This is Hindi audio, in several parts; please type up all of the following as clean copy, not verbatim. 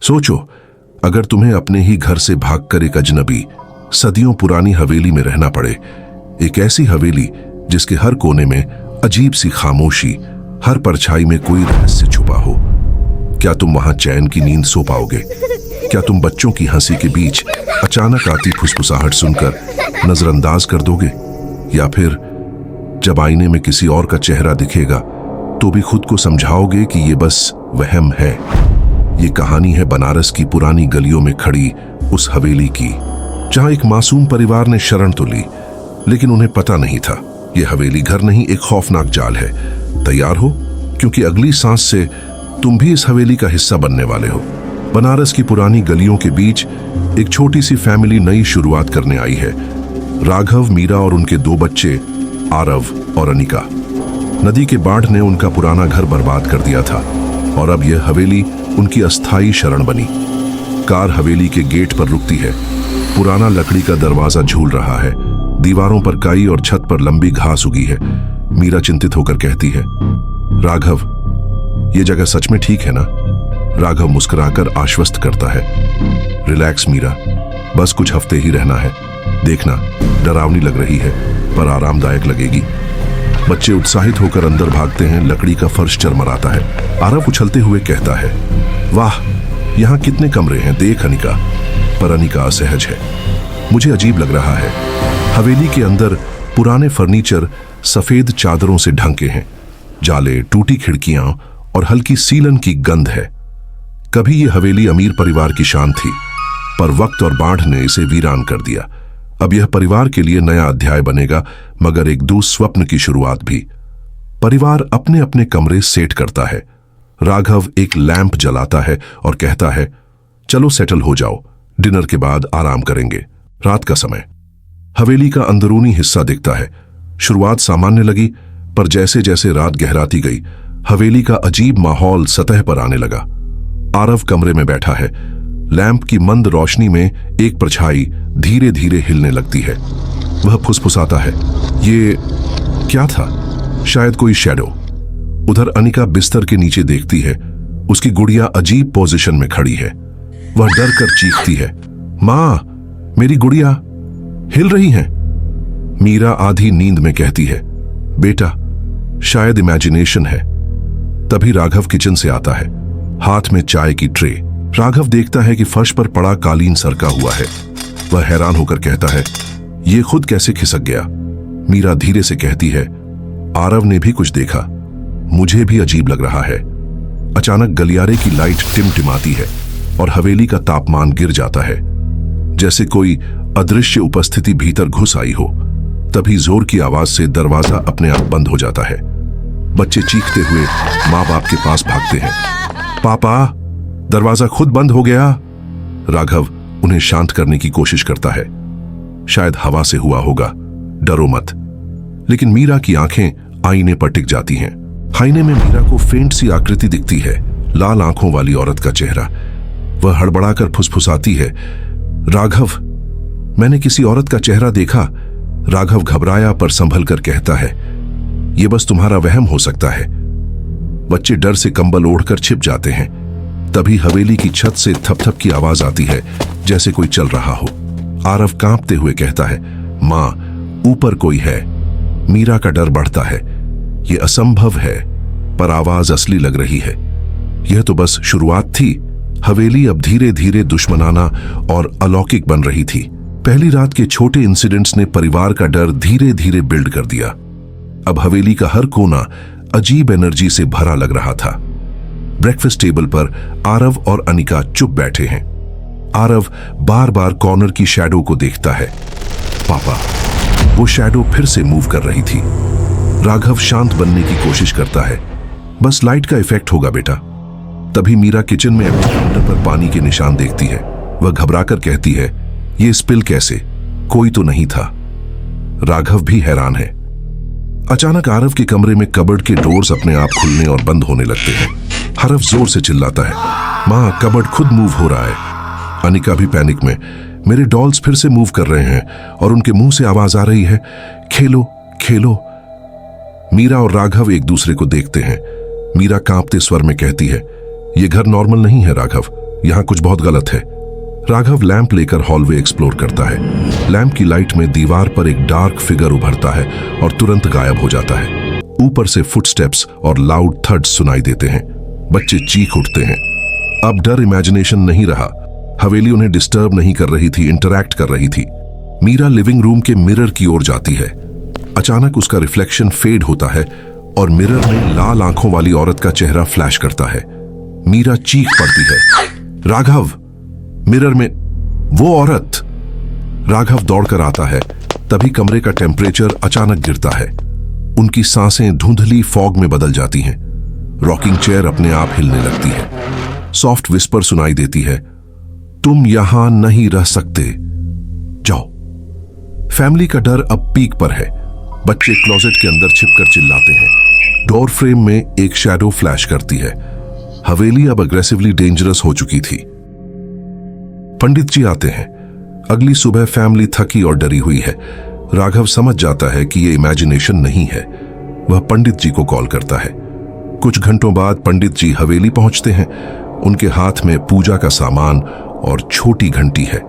सोचो, अगर तुम्हें अपने ही घर से भागकर एक अजनबी, सदियों पुरानी हवेली में रहना पड़े, एक ऐसी हवेली जिसके हर कोने में अजीब सी खामोशी, हर परछाई में कोई रहस्य छुपा हो। क्या तुम वहां चैन की नींद सो पाओगे? क्या तुम बच्चों की हंसी के बीच अचानक आती फुसफुसाहट सुनकर नजरअंदाज कर दोगे? या फिर जब आईने में किसी और का चेहरा दिखेगा तो भी खुद को समझाओगे कि ये बस वहम है? ये कहानी है बनारस की पुरानी गलियों में खड़ी उस हवेली की, जहां एक मासूम परिवार ने शरण तो ली, लेकिन उन्हें पता नहीं था ये हवेली घर नहीं, एक खौफनाक जाल है। तैयार हो, क्योंकि अगली सांस से तुम भी इस हवेली का हिस्सा बनने वाले हो। बनारस की पुरानी गलियों के बीच एक छोटी सी फैमिली नई शुरुआत करने आई है। राघव, मीरा और उनके 2 बच्चे आरव और अनिका। नदी के बाढ़ ने उनका पुराना घर बर्बाद कर दिया था और अब यह हवेली उनकी अस्थायी शरण बनी। कार हवेली के गेट पर रुकती है। पुराना लकड़ी का दरवाजा झूल रहा है, दीवारों पर काई और छत पर लंबी घास उगी है। मीरा चिंतित होकर कहती है, राघव, ये जगह सच में ठीक है ना? राघव मुस्कुराकर आश्वस्त करता है, रिलैक्स मीरा, बस कुछ हफ्ते ही रहना है। देखना, डरावनी लग रही है पर आरामदायक लगेगी। बच्चे उत्साहित होकर अंदर भागते हैं। लकड़ी का फर्श चरमराता है। आरव उछलते हुए कहता है, वाह, यहाँ कितने कमरे हैं, देख अनिका। पर अनिका असहज है। मुझे अजीब लग रहा है। हवेली के अंदर पुराने फर्नीचर सफेद चादरों से ढंके हैं। जाले, टूटी खिड़कियां और हल्की सीलन की गंध है। कभी ये हवेली अमीर परिवार की शान थी, पर वक्त और बाढ़ ने इसे वीरान कर दिया। अब यह परिवार के लिए नया अध्याय बनेगा, मगर एक दुस्वप्न की शुरुआत भी। परिवार अपने अपने कमरे सेट करता है। राघव एक लैंप जलाता है और कहता है, चलो सेटल हो जाओ, डिनर के बाद आराम करेंगे। रात का समय। हवेली का अंदरूनी हिस्सा दिखता है। शुरुआत सामान्य लगी, पर जैसे जैसे रात गहराती गई, हवेली का अजीब माहौल सतह पर आने लगा। आरव कमरे में बैठा है। लैंप की मंद रोशनी में एक परछाई धीरे धीरे हिलने लगती है। वह फुसफुसाता है, ये क्या था? शायद कोई शैडो। उधर अनिका बिस्तर के नीचे देखती है। उसकी गुड़िया अजीब पोजीशन में खड़ी है। वह डर कर चीखती है, मां, मेरी गुड़िया हिल रही हैं। मीरा आधी नींद में कहती है, बेटा, शायद इमेजिनेशन है। तभी राघव किचन से आता है, हाथ में चाय की ट्रे। राघव देखता है कि फर्श पर पड़ा कालीन सरका हुआ है। वह हैरान होकर कहता है, ये खुद कैसे खिसक गया? मीरा धीरे से कहती है, आरव ने भी कुछ देखा, मुझे भी अजीब लग रहा है। अचानक गलियारे की लाइट टिमटिमाती है और हवेली का तापमान गिर जाता है, जैसे कोई अदृश्य उपस्थिति भीतर घुस आई हो। तभी जोर की आवाज से दरवाजा अपने आप बंद हो जाता है। बच्चे चीखते हुए माँ बाप के पास भागते हैं। पापा, दरवाजा खुद बंद हो गया। राघव उन्हें शांत करने की कोशिश करता है, शायद हवा से हुआ होगा, डरो मत। लेकिन मीरा की आंखें आईने पर टिक जाती हैं। आईने में मीरा को फेंट सी आकृति दिखती है, लाल आंखों वाली औरत का चेहरा। वह हड़बड़ाकर फुसफुसाती है, राघव, मैंने किसी औरत का चेहरा देखा। राघव घबराया पर संभल कर कहता है, यह बस तुम्हारा वहम हो सकता है। बच्चे डर से कंबल ओढ़कर छिप जाते हैं। तभी हवेली की छत से थपथप की आवाज आती है, जैसे कोई चल रहा हो। आरव कांपते हुए कहता है, मां, ऊपर कोई है। मीरा का डर बढ़ता है। यह असंभव है, पर आवाज असली लग रही है। यह तो बस शुरुआत थी। हवेली अब धीरे धीरे दुश्मनाना और अलौकिक बन रही थी। पहली रात के छोटे इंसिडेंट्स ने परिवार का डर धीरे धीरे बिल्ड कर दिया। अब हवेली का हर कोना अजीब एनर्जी से भरा लग रहा था। ब्रेकफास्ट टेबल पर आरव और अनिका चुप बैठे हैं। आरव बार बार कॉर्नर की शैडो को देखता है। पापा, वो शैडो फिर से मूव कर रही थी। राघव शांत बनने की कोशिश करता है, बस लाइट का इफेक्ट होगा बेटा। तभी मीरा किचन में काउंटर पर पानी के निशान देखती है। वह घबराकर कहती है, ये स्पिल कैसे? कोई तो नहीं था। राघव भी हैरान है। अचानक आरव के कमरे में कबर्ड के डोर्स अपने आप खुलने और बंद होने लगते हैं। आरव जोर से चिल्लाता है, मां, कबर्ड खुद मूव हो रहा है। अनिका भी पैनिक में, मेरे डॉल्स फिर से मूव कर रहे हैं और उनके मुंह से आवाज आ रही है, खेलो खेलो। मीरा और राघव एक दूसरे को देखते हैं। मीरा कांपते स्वर में कहती है, यह घर नॉर्मल नहीं है राघव, यहाँ कुछ बहुत गलत है। राघव लैंप लेकर हॉलवे एक्सप्लोर करता है। लैंप की लाइट में दीवार पर एक डार्क फिगर उभरता है और तुरंत गायब हो जाता है। ऊपर से फुटस्टेप्स और लाउड थड्स सुनाई देते हैं। बच्चे चीख उठते हैं। अब डर इमेजिनेशन नहीं रहा। हवेली उन्हें डिस्टर्ब नहीं कर रही थी, इंटरैक्ट कर रही थी। मीरा लिविंग रूम के मिरर की ओर जाती है। अचानक उसका रिफ्लेक्शन फेड होता है और मिरर में लाल आंखों वाली औरत का चेहरा फ्लैश करता है। मीरा चीख पड़ती है, राघव! मिरर में वो औरत! राघव दौड़कर आता है। तभी कमरे का टेम्परेचर अचानक गिरता है। उनकी सांसें धुंधली फॉग में बदल जाती हैं। रॉकिंग चेयर अपने आप हिलने लगती है। सॉफ्ट विस्पर सुनाई देती है, तुम यहां नहीं रह सकते, जाओ। फैमिली का डर अब पीक पर है। बच्चे क्लोजेट के अंदर छिपकर चिल्लाते हैं। डोर फ्रेम में एक शैडो फ्लैश करती है। हवेली अब अग्रेसिवली डेंजरस हो चुकी थी। पंडित जी आते हैं। अगली सुबह फैमिली थकी और डरी हुई है। राघव समझ जाता है कि ये इमेजिनेशन नहीं है। वह पंडित जी को कॉल करता है। कुछ घंटों बाद पंडित जी हवेली पहुंचते हैं। उनके हाथ में पूजा का सामान और छोटी घंटी है।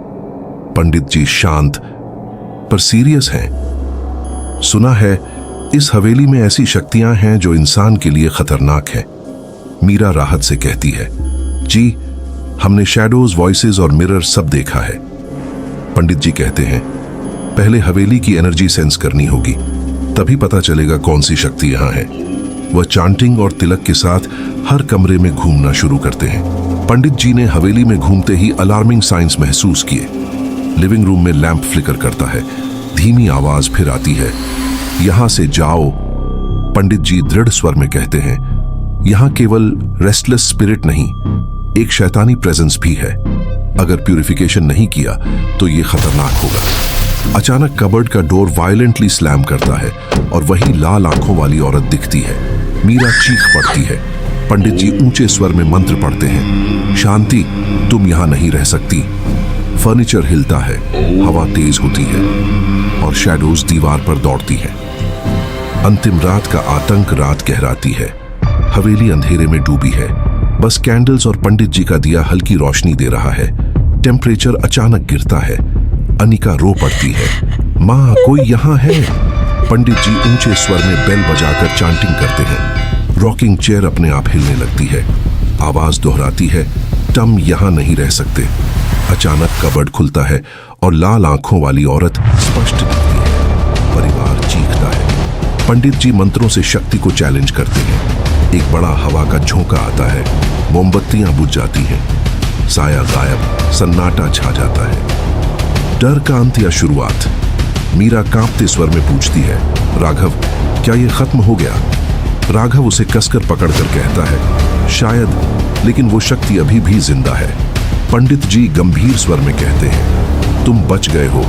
पंडित जी शांत पर सीरियस हैं। सुना है इस हवेली में ऐसी शक्तियां हैं जो इंसान के लिए खतरनाक हैं। मीरा राहत से कहती है, जी हमने शैडोज, वॉइसेस और मिरर सब देखा है। पंडित जी कहते हैं, पहले हवेली की एनर्जी सेंस करनी होगी, तभी पता चलेगा कौन सी शक्ति यहां है। वह चांटिंग और तिलक के साथ हर कमरे में घूमना शुरू करते हैं। पंडित जी ने हवेली में घूमते ही अलार्मिंग साइंस महसूस किए। लिविंग रूम में लैंप फ्लिकर करता है। धीमी आवाज फिर आती है, यहां से जाओ। पंडित जी दृढ़ स्वर में कहते हैं, यहां केवल रेस्टलेस स्पिरिट नहीं, एक शैतानी प्रेजेंस भी है। अगर प्यूरिफिकेशन नहीं किया तो यह खतरनाक होगा। अचानक कबर्ड का डोर वायलेंटली स्लैम करता है और वही लाल आंखों वाली औरत दिखती है। मीरा चीख पड़ती है। पंडित जी ऊंचे स्वर में मंत्र पढ़ते हैं, शांति, तुम यहां नहीं रह सकती। फर्नीचर हिलता है, हवा तेज होती है और शैडोज दीवार पर दौड़ती है। अंतिम रात का आतंक रात गहराती है। हवेली अंधेरे में डूबी है। बस कैंडल्स और पंडित जी का दिया हल्की रोशनी दे रहा है। टेम्परेचर अचानक गिरता है। अनिका रो पड़ती है, माँ कोई यहाँ है। पंडित जी ऊंचे स्वर में बेल बजाकर चांटिंग करते हैं। रॉकिंग चेयर अपने आप हिलने लगती है। आवाज दोहराती है, तुम यहाँ नहीं रह सकते। अचानक कबर्ड खुलता है और लाल आंखों वाली औरत स्पष्ट दिखती है। परिवार चीखता है। पंडित जी मंत्रों से शक्ति को चैलेंज करते हैं। एक बड़ा हवा का झोंका आता है। मोमबत्तियां बुझ जाती हैं। साया गायब, सन्नाटा छा जाता है। डर का अंत या शुरुआत? मीरा कांपते स्वर में पूछती है, राघव क्या ये खत्म हो गया? राघव उसे कसकर पकड़कर कहता है, शायद, लेकिन वो शक्ति अभी भी जिंदा है। पंडित जी गंभीर स्वर में कहते हैं, तुम बच गए हो,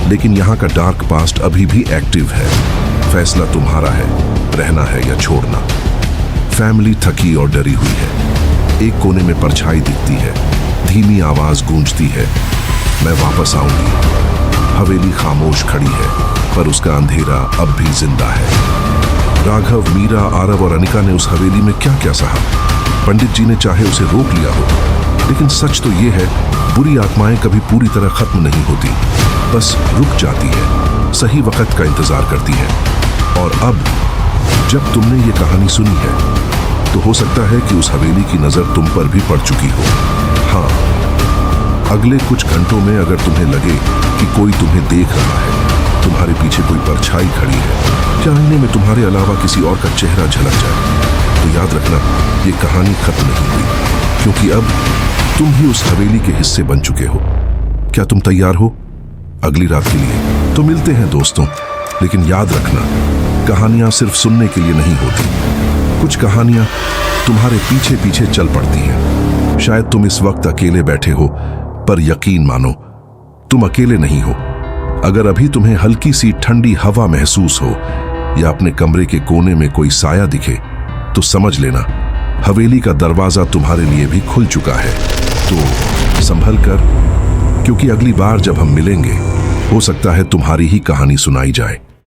लेकिन यहाँ का डार्क पास्ट अभी भी एक्टिव है। फैसला तुम्हारा है, रहना है या छोड़ना। फैमिली थकी और डरी हुई है। एक कोने में परछाई दिखती है। धीमी आवाज गूंजती है, मैं वापस आऊंगी। हवेली खामोश खड़ी है, पर उसका अंधेरा अब भी जिंदा है। राघव, मीरा, आरव और अनिका ने उस हवेली में क्या क्या सहा। पंडित जी ने चाहे उसे रोक लिया हो, लेकिन सच तो ये है, बुरी आत्माएं कभी पूरी तरह खत्म नहीं होती, बस रुक जाती है, सही वक्त का इंतजार करती है। और अब जब तुमने ये कहानी सुनी है, तो हो सकता है कि उस हवेली की नजर तुम पर भी पड़ चुकी हो। हाँ, अगले कुछ घंटों में अगर तुम्हें लगे कि कोई तुम्हें देख रहा है, तुम्हारे पीछे कोई परछाई खड़ी है, या आईने में तुम्हारे अलावा किसी और का चेहरा झलक जाए, तो याद रखना ये कहानी खत्म नहीं हुई, क्योंकि अब तुम ही उस हवेली के हिस्से बन चुके हो। क्या तुम तैयार हो अगली रात के लिए? तो मिलते हैं दोस्तों, लेकिन याद रखना, कहानियां सिर्फ सुनने के लिए नहीं होती। कुछ कहानियां तुम्हारे पीछे पीछे चल पड़ती हैं। शायद तुम इस वक्त अकेले बैठे हो, पर यकीन मानो तुम अकेले नहीं हो। अगर अभी तुम्हें हल्की सी ठंडी हवा महसूस हो या अपने कमरे के कोने में कोई साया दिखे, तो समझ लेना हवेली का दरवाजा तुम्हारे लिए भी खुल चुका है। तो संभल कर, क्योंकि अगली बार जब हम मिलेंगे, हो सकता है तुम्हारी ही कहानी सुनाई जाए।